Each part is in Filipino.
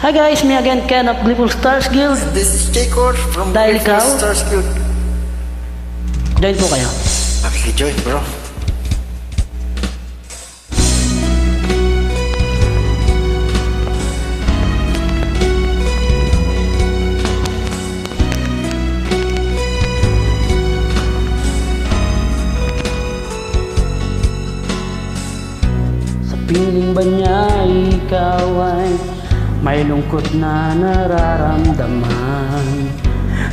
Hi guys, me again, Ken of Gleeful Stars Guild. This is Jacob from Dahil Gleeful ikaw? Stars Guild. Join po kayo. Makikijoin bro. Sa piling ba niya ikaw ay may lungkot na nararamdaman?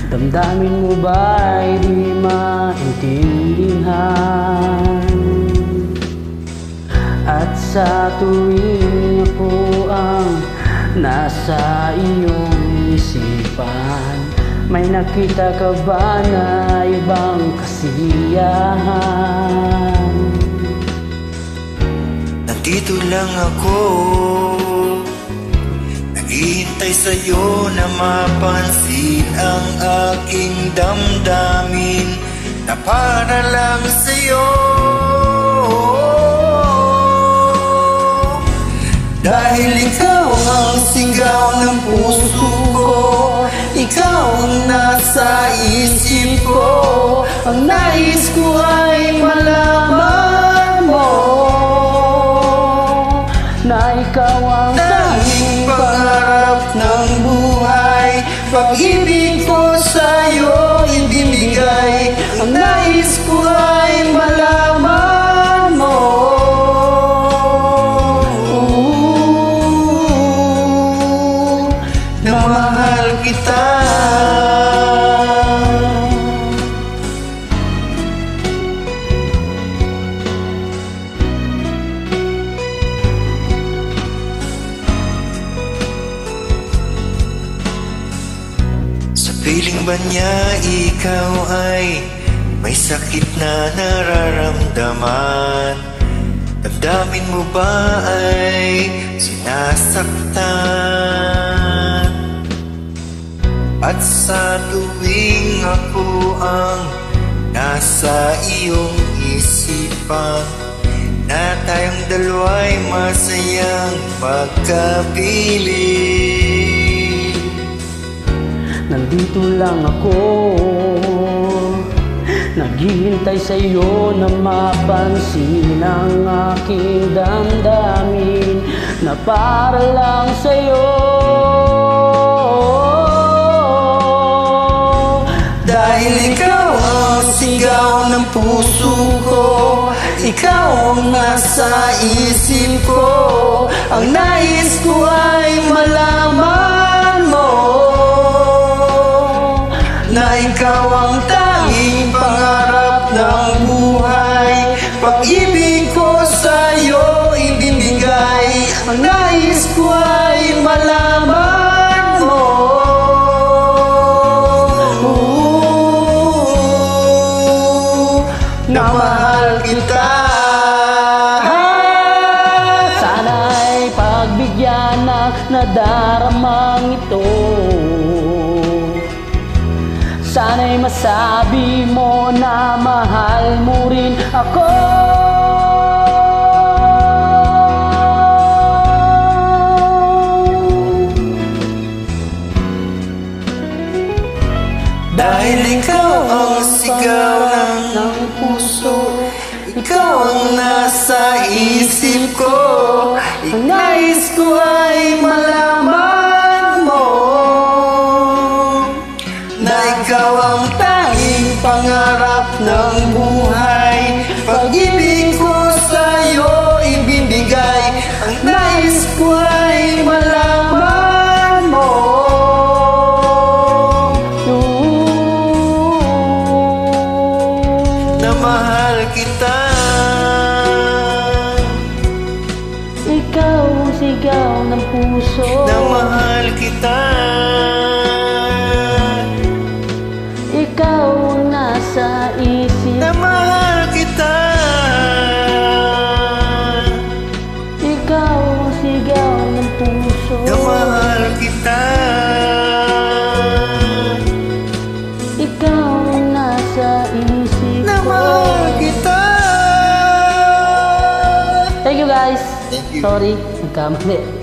Damdamin mo ba'y di maintindihan? At sa tuwing ako ang nasa iyong isipan, may nakita ka ba na ibang kasiyahan? Nandito lang ako, naghihintay sa'yo na mapansin ang aking damdamin na para lang sa'yo. Dahil ikaw ang sigaw ng puso ko, ikaw ang nasa isip ko, ang nais ko ay malaman mo Na ikaw ang tanging pangarap ng buhay. Pag-ibig ko sa'yo ibinigay, ang nais ko ay malaman mo. Na mahal kita. Piling ba niya ikaw ay may sakit na nararamdaman? Damdamin mo ba ay sinasaktan? At sa tuwing ako ang nasa iyong isipan, na tayong dalawa'y masayang pagkapiling. Nandito lang ako, naghihintay sa'yo na mapansin ang aking damdamin na para lang sa'yo. Dahil ikaw ang sigaw ng puso ko, ikaw ang nasa isip ko, ang nais ko ay malaman mo na ikaw ang tanging pangarap ng buhay. Pag-ibig ko sa'yo ibinigay, ang nais ko ay malaman mo na mahal kita. Sana'y pagbigyan ng nadaramang ito. Sana'y masabi mo na mahal mo rin ako. Dahil ikaw ang sigaw ng puso, ikaw ang nasa isip ko, ang nais ko ay malaman mo na ikaw ang tanging pangarap ng buhay. Pag-ibig ko sa'yo ibinigay, ang nais ko ay malaman mo na mahal kita. Ikaw ang sigaw ng puso, Na mahal kita. ikaw ang nasa isip, Na mahal kita. ikaw ang sigaw ng puso, Na mahal kita. ikaw ang nasa isip Na ko. mahal kita. Thank you guys. Thank you. Sorry, nagkamali.